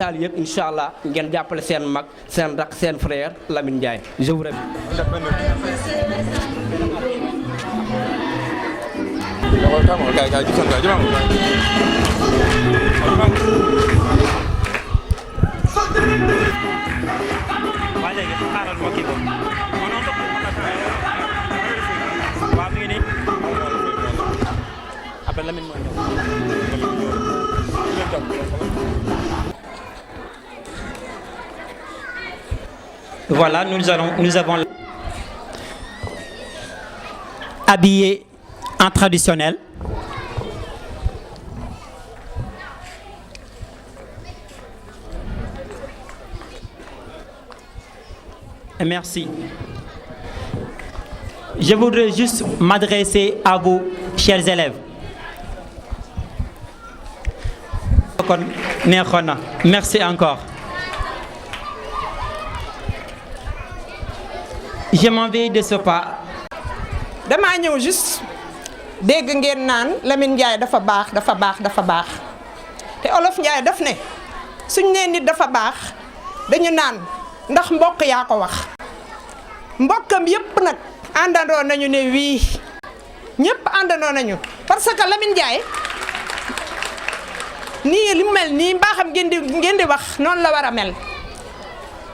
daal yëpp incha allah ngeen jàppale seen mag seen rak seen frère Lamine Ndiaye je vous remercie. Voilà, nous avons habillé en traditionnel. Merci. Je voudrais juste m'adresser à vous, chers élèves. Merci encore. Je m'en vais de ce pas. damaa ñëw juste dégg ngeen naan Lamine Ndiaye dafa baax te Olof Ndiaye daf ne suñ nee nit dafa baax dañu naan ndax mbokk yaa ko wax mbokkam yépp nag àndandoo nañu ne wii ñépp àndandoo nañu parce que Lamine Ndiaye nii li mel nii mbaaxam ngeen di wax noonu la war a mel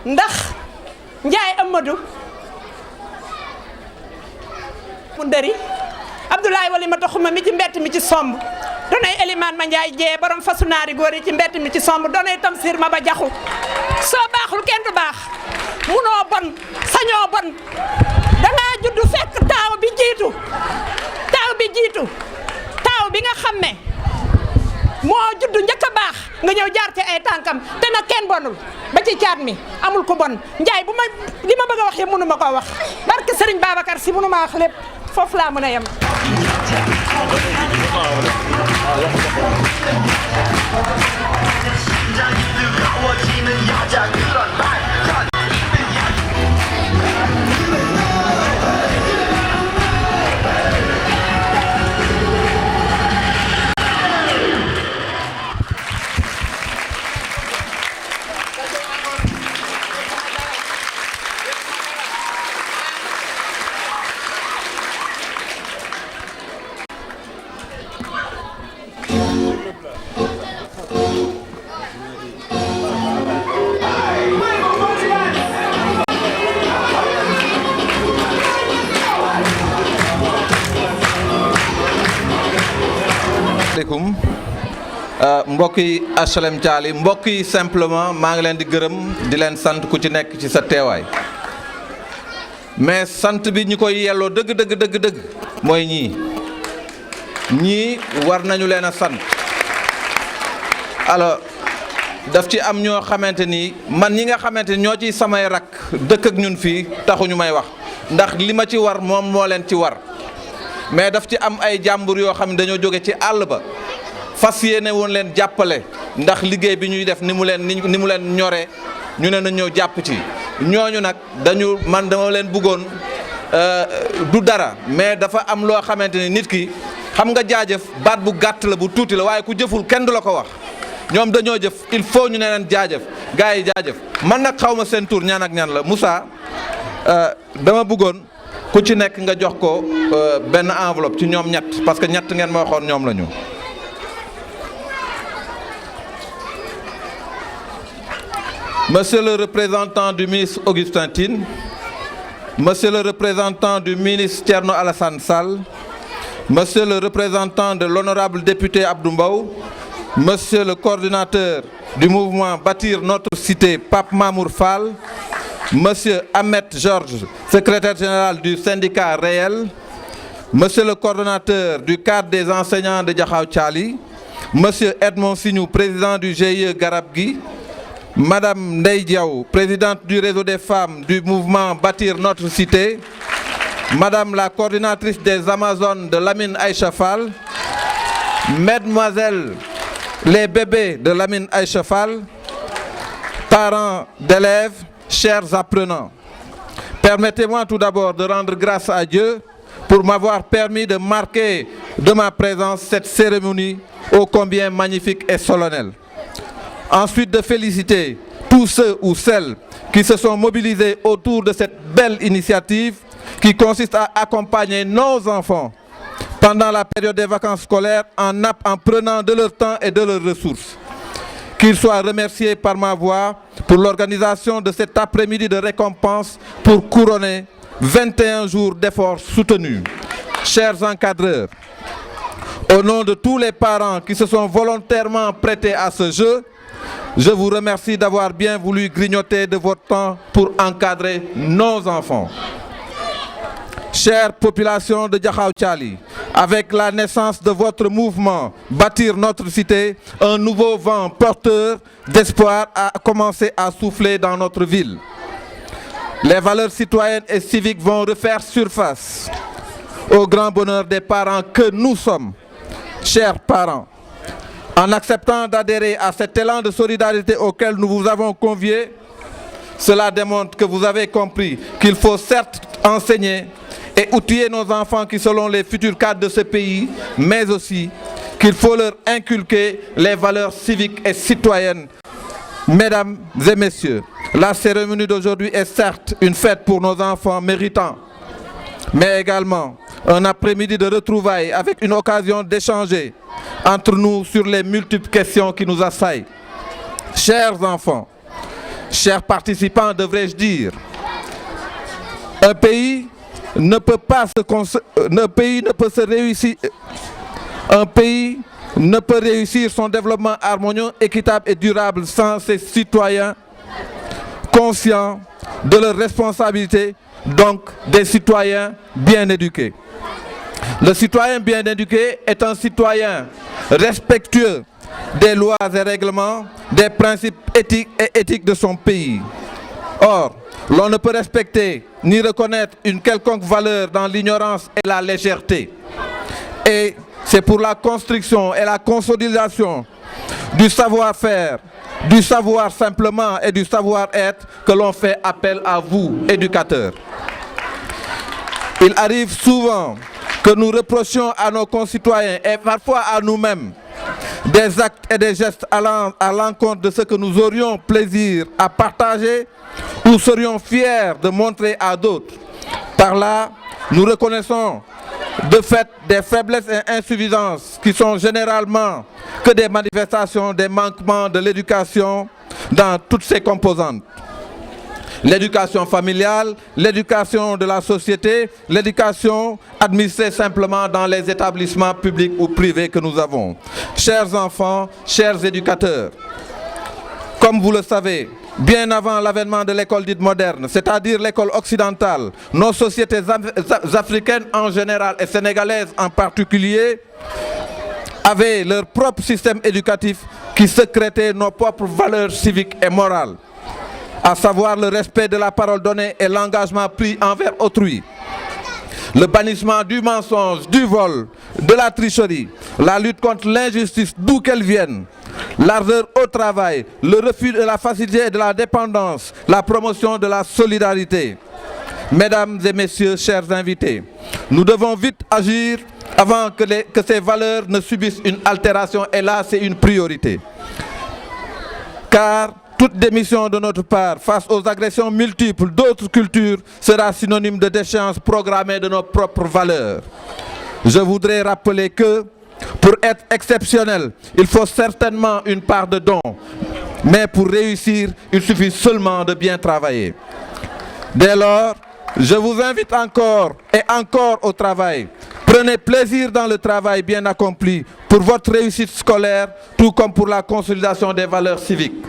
ndax Ndiaye Amadou mu ndëri Abdoulaye wali ma taxuma mi ci mbett mi ci somb donay Elimaan ma Njaay jee borom fasu naari góor yi ci mbett mi ci somb donay Tamsir ma ba jaxu soo baaxul kenn du baax munoo bon sañoo bon dangaa juddu fekk taaw bi jiitu taaw bi nga xam ne moo juddu njëkk a baax nga ñëw jaar ci ay tànkam te nag kenn bonul ba ci caat mi amul ko bon Njaay bu ma li ma bëgg a wax yëpp mënu ma koo wax barke Sëriñ Babacar Si mënu ma wax lépp foofu laa mën a yem. mbokk yi HLM Thialy mbokk yi simplement maa ngi leen di gërëm di leen sant ku ci nekk ci sa teewaay mais sant bi ñu koy yelloo dëgg mooy ñii war nañu leen a sant alors daf ci am ñoo xamante ni man ñi nga xamante ni ñoo ci samay rakk dëkk ak ñun fii taxuñu may wax ndax li ma ci war moom moo leen ci war mais daf ci am ay jàmbur yoo xam ne dañoo jóge ci àll ba fas yéene woon leen jàppale ndax liggéey bi ñuy def ni mu leen ñoree ñu ne na ñëw jàpp ci ñooñu nag dama leen bëggoon du dara mais dafa am loo xamante ni nit ki xam nga jaajëf baat bu gàtt la bu tuuti la waaye ku jëful kenn du la ko wax ñoom dañoo jëf il faut ñu ne leen jaajëf gars yi jaajëf man nag xaw ma seen tur ñaan ak ñaan la Moussa dama bëggoon ku ci nekk nga jox ko benn enveloppe ci ñoom ñett parce que ñett ngeen ma waxoon ñoom la ñu. Monsieur le représentant du ministre Augustin Tine, Monsieur le représentant du ministre Thierno Alassane Sall, Monsieur le représentant de l'honorable député Abdou Mbow, Monsieur le coordinateur du mouvement Bâtir notre cité Pape Mamour Fall, Monsieur Ahmed Georges, secrétaire général du syndicat Réel, Monsieur le coordonnateur du cadre des enseignants de Diakhao Thialy, Monsieur Edmond Signou, président du GIE Garabgui, Madame Ndeye Diaw, présidente du réseau des femmes du mouvement Bâtir notre cité, Madame la coordinatrice des Amazones de Lamine Aïcha Fall, Mesdemoiselles les bébés de Lamine Aïcha Fall, parents d'élèves, chers apprenants. Permettez-moi tout d'abord de rendre grâce à Dieu pour m'avoir permis de marquer de ma présence cette cérémonie ô combien magnifique et solennelle. Ensuite, de féliciter tous ceux ou celles qui se sont mobilisés autour de cette belle initiative qui consiste à accompagner nos enfants pendant la période des vacances scolaires en prenant de leur temps et de leurs ressources. Qu'ils soient remerciés par ma voix pour l'organisation de cet après-midi de récompense pour couronner 21 jours d'efforts soutenus. Chers encadreurs, au nom de tous les parents qui se sont volontairement prêtés à ce jeu, je vous remercie d'avoir bien voulu grignoter de votre temps pour encadrer nos enfants. Chère population de Diakhao Thiali, avec la naissance de votre mouvement Bâtir notre cité, un nouveau vent porteur d'espoir a commencé à souffler dans notre ville. Les valeurs citoyennes et civiques vont refaire surface au grand bonheur des parents que nous sommes. Chers parents, en acceptant d'adhérer à cet élan de solidarité auquel nous vous avons conviés, cela démontre que vous avez compris qu'il faut certes enseigner et outiller nos enfants qui seront les futurs cadres de ce pays, mais aussi qu'il faut leur inculquer les valeurs civiques et citoyennes. Mesdames et messieurs, la cérémonie d'aujourd'hui est certes une fête pour nos enfants méritants, mais également un après-midi de retrouvailles avec une occasion d'échanger entre nous sur les multiples questions qui nous assaillent. Chers enfants, chers participants, devrais-je dire, un pays ne peut réussir son développement harmonieux, équitable et durable sans ses citoyens conscients de leurs responsabilités, donc des citoyens bien éduqués. Le citoyen bien éduqué est un citoyen respectueux des lois et règlements, des principes éthiques et éthiques de son pays. Or, l'on ne peut respecter ni reconnaître une quelconque valeur dans l'ignorance et la légèreté. Et c'est pour la construction et la consolidation du savoir-faire, du savoir simplement et du savoir-être que l'on fait appel à vous, éducateurs. Il arrive souvent que nous reprochions à nos concitoyens et parfois à nous-mêmes des actes et des gestes allant à l'encontre de ce que nous aurions plaisir à partager ou serions fiers de montrer à d'autres. Par là, nous reconnaissons de fait des faiblesses et insuffisances qui sont généralement que des manifestations des manquements de l'éducation dans toutes ses composantes. L'éducation familiale, l'éducation de la société, l'éducation administrée simplement dans les établissements publics ou privés que nous avons. Chers enfants, chers éducateurs, comme vous le savez, bien avant l'avènement de l'école dite moderne, c'est-à-dire l'école occidentale, nos sociétés africaines en général et sénégalaises en particulier avaient leur propre système éducatif qui sécrétait nos propres valeurs civiques et morales, à savoir le respect de la parole donnée et l'engagement pris envers autrui, le bannissement du mensonge, du vol, de la tricherie, la lutte contre l'injustice d'où qu'elle vienne, l'ardeur au travail, le refus de la facilité et de la dépendance, la promotion de la solidarité. Mesdames et messieurs, chers invités, nous devons vite agir avant que ces valeurs ne subissent une altération, et là c'est une priorité. Car toute démission de notre part face aux agressions multiples d'autres cultures sera synonyme de déchéance programmée de nos propres valeurs. Je voudrais rappeler que pour être exceptionnel, il faut certainement une part de don, mais pour réussir, il suffit seulement de bien travailler. Dès lors, je vous invite encore et encore au travail. Prenez plaisir dans le travail bien accompli pour votre réussite scolaire, tout comme pour la consolidation des valeurs civiques.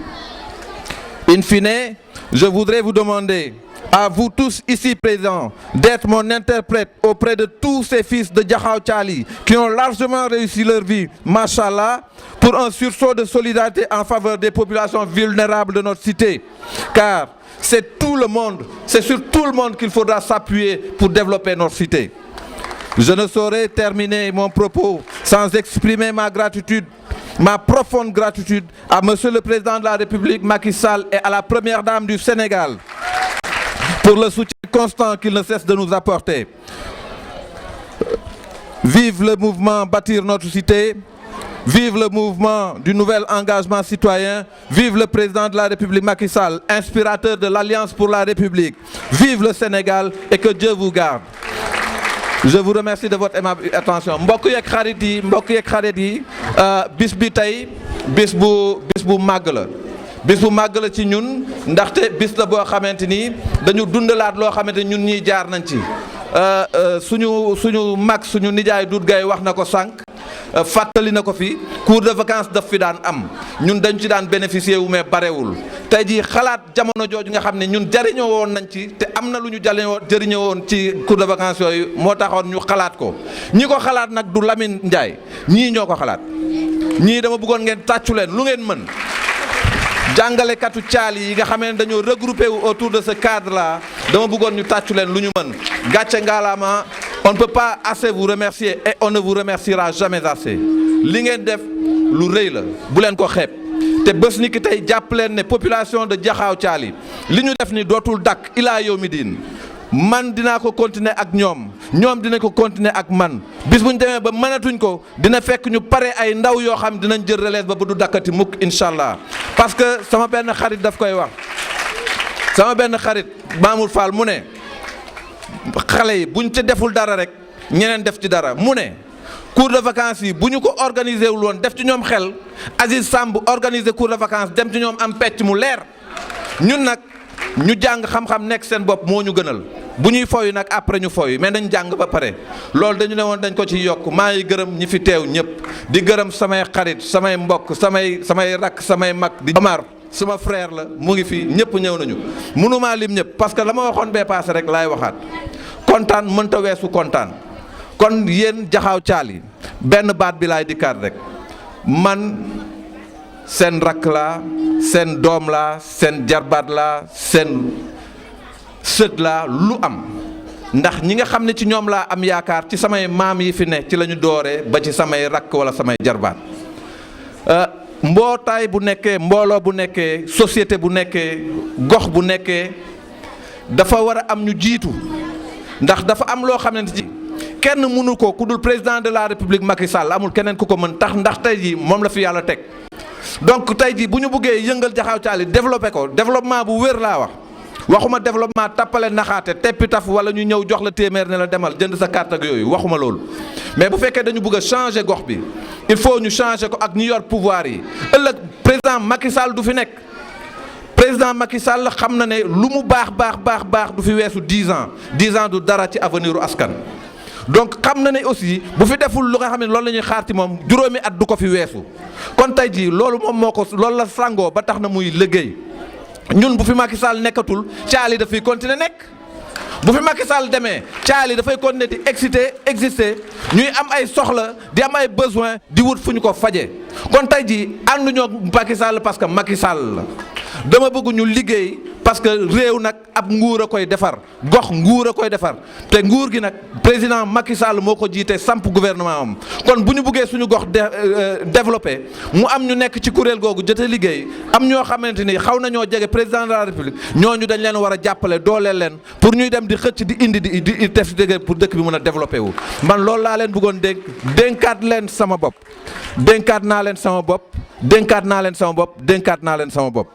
In fine, je voudrais vous demander, à vous tous ici présents, d'être mon interprète auprès de tous ces fils de Diakhao Thiali qui ont largement réussi leur vie, machallah, pour un sursaut de solidarité en faveur des populations vulnérables de notre cité. Car c'est tout le monde, c'est sur tout le monde qu'il faudra s'appuyer pour développer notre cité. Je ne saurais terminer mon propos sans exprimer ma gratitude, ma profonde gratitude à Monsieur le Président de la République Macky Sall et à la Première Dame du Sénégal pour le soutien constant qu'ils ne cessent de nous apporter. Vive le mouvement Bâtir notre cité, vive le mouvement du nouvel engagement citoyen, vive le président de la République Macky Sall, inspirateur de l'Alliance pour la République, vive le Sénégal et que Dieu vous garde. Je vous remercie de votre aimable attention. mbokk yeeg xarit yi bis bi tey bis bu màgg la. bis bu màgg la ci ñun ndaxte bis la boo xamante ni dañu dundalaat loo xamante ni ñun ñii jaar nañ ci suñu mag suñu nijaay Doudou Gueye wax na ko sànq fàttali na ko fi cours de vacances daf fi daan am ñun dañ ci daan bénéficier wu mais barewul tey jii xalaat jamono jooju nga xam ne ñun jëriñoo woon nañ ci te am na lu ñu jëriñoo woon ci cours de vacances yooyu moo taxoon ñu xalaat ko ñi ko xalaat nag du Lamine Ndiaye ñii ñoo ko xalaat ñii dama bëggoon ngeen tàccu leen lu ngeen mën. jàngalekatu caal yi nga xam ne dañoo regroupé wu autour de ce cadre là dama bëggoon ñu tàccu leen lu ñu mën gàcce ngaalaama on ne peut pas assez vous remercier et on ne vous remerciera jamais assez li ngeen def lu rëy la bu leen ko xeeb te bés ni ki tey jàpp leen ne population de Jaxaaw Caal yi li ñu def ni dootul dakk ilaa yawmi diin man dinaa ko continuer ak ñoom dinañ ko continuer ak man bis bu ñu demee ba mënatuñ ko dina fekk ñu pare ay ndaw yoo xam dinañ jël relève ba bu du dakkati mukk incha allah parce que sama benn xarit daf koy wax sama benn xarit Mamour Fall mu ne xale yi buñ ci deful dara rek ñeneen def ci dara mu ne cours de vacances yi bu ñu ko organiser wul woon def ci ñoom xel Aziz Samb organiser cours de vacances dem ci ñoom am pecc mu leer ñun nag ñu jàng xam-xam nekk seen bopp moo ñu gënal bu ñuy foyu nag après ñu foyu mais nañ jàng ba pare loolu dañu ne woon dañ ko ci yokk maa ngi gërëm ñi fi teew ñëpp di gërëm samay xarit samay mbokk samay rakk samay mag di Omar suma frère la mu ngi fi ñëpp ñëw nañu mënumaa lim ñëpp parce que la ma waxoon bee paase rek laay waxaat kontaan mënta weesu kontaan kon yéen Jaxaaw Caal yi benn baat bi laay dikkaat rek man seen rakk laa seen doom laa seen jarbaat laa seen sët laa lu am ndax ñi nga xam ne ci ñoom laa am yaakaar ci samay maam yi fi ne ci la ñu dooree ba ci samay rakk wala samay jarbaat mbootaay bu nekkee mbooloo bu nekkee société bu nekkee gox bu nekkee dafa war a am ñu jiitu ndax dafa am loo xamante ci kenn mënu ko ku dul président de la république Macky Sall amul keneen ku ko mën tax ndax tey jii moom la fi yàlla teg donc tey jii bu ñu bëggee yëngal Jaxaaw Caal yi développé ko développement bu wér laa wax waxuma développement tappale naxaate teppi taf wala ñu ñëw jox la téeméer ne la demal jënd sa carte ak yooyu waxuma loolu mais bu fekkee dañu bëgg a changer gox bi il faut ñu changer ko ak ñi yor pouvoir yi ëllëg président Macky Sall du fi nekk président Macky Sall xam na ne lu mu baax du fi weesu 10 ans du dara ci avenir u askan donc xam na ne aussi bu fi deful lu nga xam ne loolu la ñuy xaar ci moom juróomi at du ko fi weesu kon tey jii loolu moom moo ko loolu la sàngoo ba tax na muy liggéey ñun bu fi Macky Sall nekkatul caal yi dafay continuer nekk bu fi Macky Sall demee caal yi dafay continuer di exister ñuy am ay soxla di am ay besoin di wut fu ñu ko faje kon tey jii ànduñoo Macky Sall parce que Macky Sall la dama bëgg ñu liggéey parce que réew nag ab nguur a koy defar gox nguur a koy defar te nguur gi nag président Macky Sall moo ko jiite samp gouvernement am kon bu ñu bëggee suñu gox développé mu am ñu nekk ci kuréel googu jotee liggéey am ñoo xamante ni xaw nañoo jege président de la république ñooñu dañ leen war a jàppale dooleel leen pour ñuy dem di xëcc di indi di def dëgg pour dëkk bi mën a développé wu. man loolu laa leen bëggoon dénkaat leen sama bopp dénkaat naa leen sama bopp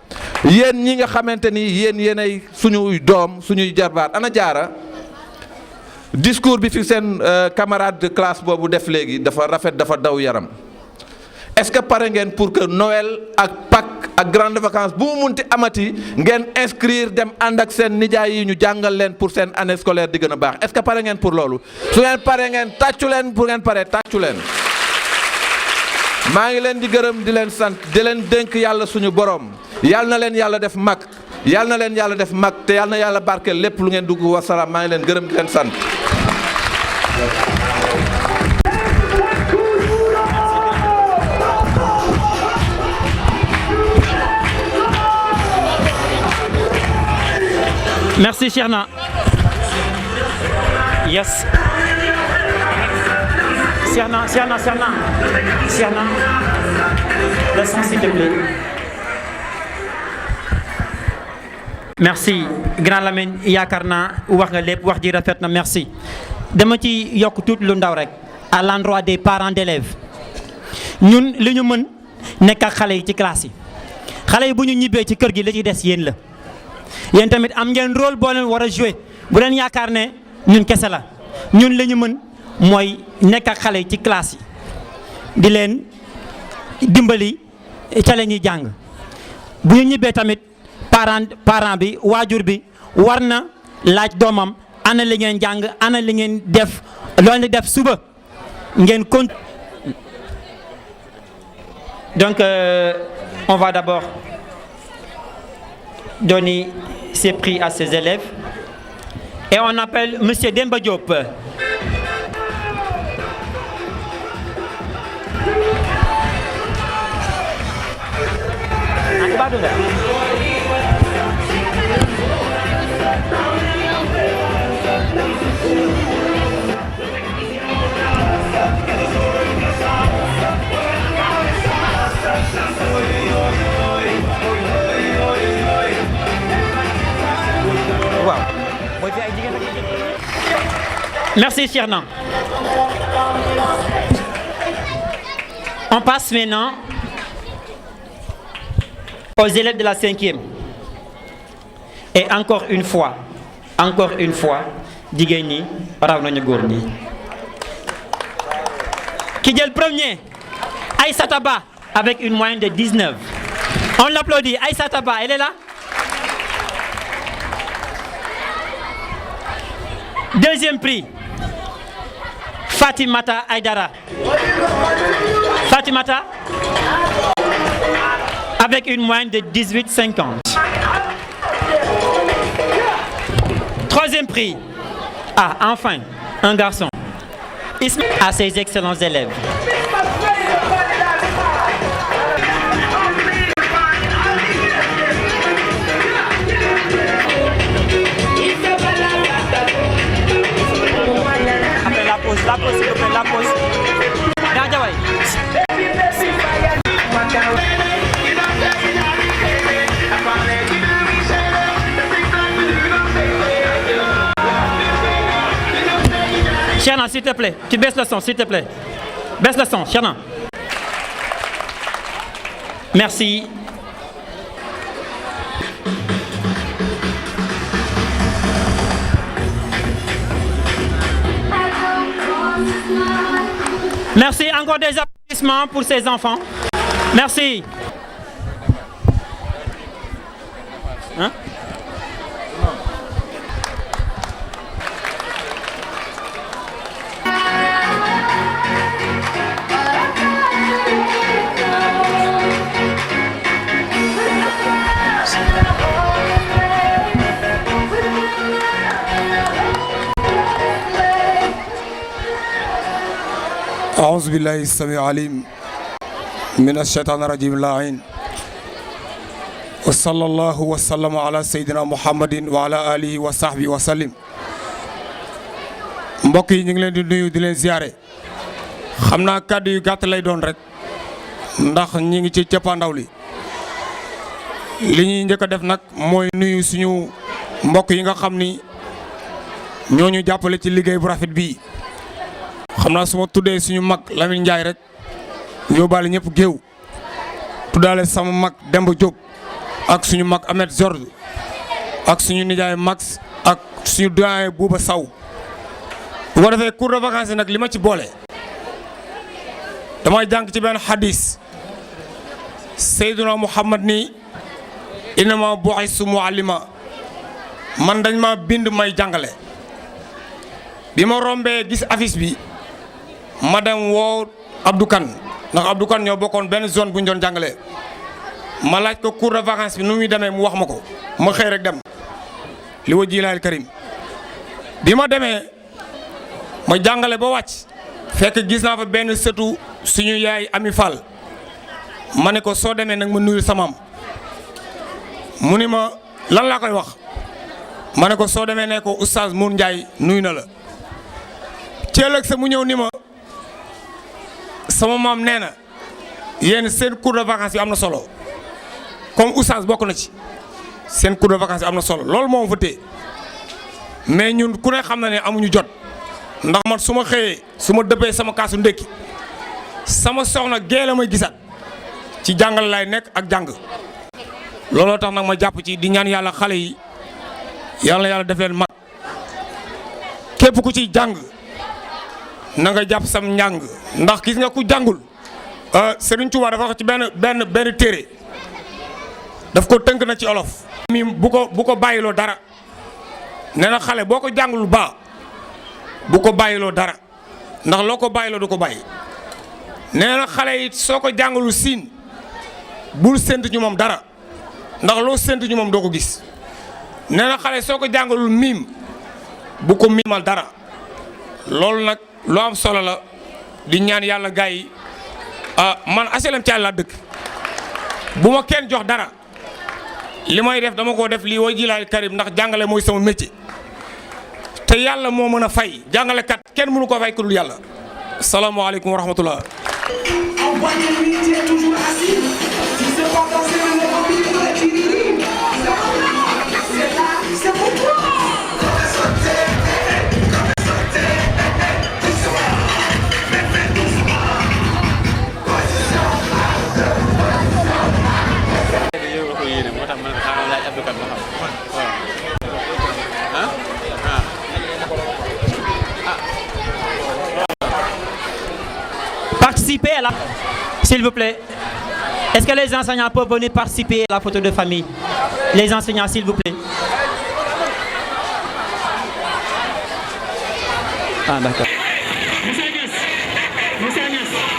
yéen ñi nga xamante ni yéenay suñuy doom suñuy jarbaat ana jaara discours bi fi seen camarade de classe boobu def léegi dafa rafet dafa daw yaram est-ce que pare ngeen pour que Noël ak Pâques ak grandes vacances bu mu munti amati ngeen inscrire dem ànd ak seen nijaay yi ñu jàngal leen pour seen année scolaire di gën a baax est-ce que pare ngeen pour loolu su ngeen pare ngeen tàccu leen pour ngeen pare tàccu leen. maa ngi leen di gërëm di leen sant di leen dénk yàlla suñu borom yàlla na leen yàlla def mag yàlla na leen yàlla def mag te yàlla na yàlla barkeel lépp lu ngeen dugg wasalaam maa ngi leen gërëm di leen sant. Merci Cheikhna. Yes. Cheikhna. Le son s'il te plaît. Merci grand Lamine yaakaar naa wax nga lépp wax ji rafet na merci. dama ci yokk tuuti lu ndaw rek à l'endroit des parents d'élèves ñun li ñu mën nekk ak xale yi ci classe yi xale yi bu ñu ñibbee ci kër gi li ci des yéen la yéen tamit am ngeen rôle boo leen war a jouer bu leen yaakaar ne ñun kese la ñun li ñu mën mooy nekk ak xale yi ci classe yi di leen dimbali ca la ñuy jàng bu ñu ñibbee tamit parent bi waajur bi war na laaj doomam ana li ngeen jàng ana li ngeen def loolu def suba ngeen donc on va d'abord donner ces prix à ces élèves et on appelle Monsieur Demba Diop. Merci Chernan. On passe maintenant aux élèves de la 5e. Et encore une fois, jigéen ñi raw nañu góor ñi. Qui est le premier? Aïssata Ba avec une moyenne de 19. On l'applaudit. Aïssata Ba, elle est là? Deuxième prix, Fatimata Aïdara. Fatimata avec une moyenne de 18,50. Troisième prix, enfin, un garçon. À ses excellents élèves. La pause, s'il vous plaît, la pause. Nadjaway. Chernan, s'il te plaît, tu baisses le son, s'il te plaît. Baisse le son, Chernan. Merci. Merci, encore des applaudissements pour ces enfants. Merci. Hein? أعوذ بالله السميع العليم من الشيطان الرجيم اللعين وصلى الله وسلم على سيدنا محمد وعلى آله وصحبه وسلم. mbokk yi ñu ngi leen di nuyu di leen ziare xam naa kàddu yu gàtt lay doon rek ndax ñi ngi ci cappaandaw li ñuy njëkk a def nag mooy nuyu suñu mbokk yi nga xam ni ñoo ñu jàppale ci liggéey bu rafet bii. xam naa su ma tuddee suñu mag Lamine Ndiaye rek yóbbaale ñëpp géew tuddaale sama mag Demba Diop ak suñu mag Ahmed George ak suñu nijaay Max ak suñu doyen Bouba Saw bu ko defee cours de vacances nag li ma ci boole damay jàng ci benn xadis Seydina Muhammad ni innama bu'istu muallima man dañ ma bind may jàngale bi ma rombee gis affiche bi ma dem woo Abdou Kane ndax Abdou Kane ñoo bokkoon benn zone bu ñu doon jàngalee ma laaj ko cours de vacances bi nu muy demee mu wax ma ko ma xëy rek dem li wa jilaal karim bi ma demee ma jàngale ba wàcc fekk gis naa fa benn sëtu suñu yaay Ami Fall ma ne ko soo demee nag ma nuyul samaam mu ni ma lan laa koy wax ma ne ko soo demee ne ko oustaz Mour Ndiaye nuyu na la ci ëllëg sa mu ñëw ni ma sama maam nee na yéen seen cours de vacances bi am na solo comme oustaz bokk na ci seen cours de vacances bi am na solo loolu moom fa tee mais ñun ku ne xam na ne amuñu jot ndax man su ma xëyee su ma dëppee sama kaasu ndékki sama soxna gee la may gisaat ci jàngale lay nekk ak jàng looloo tax nag ma jàpp ci di ñaan yàlla xale yi yàlla def leen mag képp ku ciy jàng na nga jàpp sam njàng ndax gis nga ku jàngul Serigne Touba dafa wax ci benn téere daf ko tënk na ci olof. mi bu ko bàyyiloo dara nee na xale boo ko jàngul baa bu ko bàyyiloo dara ndax loo ko bàyyiloo du ko bàyyi nee na xale yi soo ko jàngalul siin bul séntu ñu moom dara ndax loo séntu ñu moom doo ko gis nee na xale soo ko jàngalul miim bu ko miimal dara loolu nag lu am solo la di ñaan yàlla gars yi man HLM Thial laa dëkk bu ma kenn jox dara li may def dama ko def lii way jilaay Karim ndax jàngale mooy sama métier te yàlla moo mën a fay jàngalekat kenn mënu ko fay ku dul yàlla salaamaaleykum wa rahmatullah. Participer à la... S'il vous plaît. Est-ce que les enseignants peuvent venir participer à la photo de famille? Les enseignants, s'il vous plaît. Ah, d'accord. Monsieur Agnès.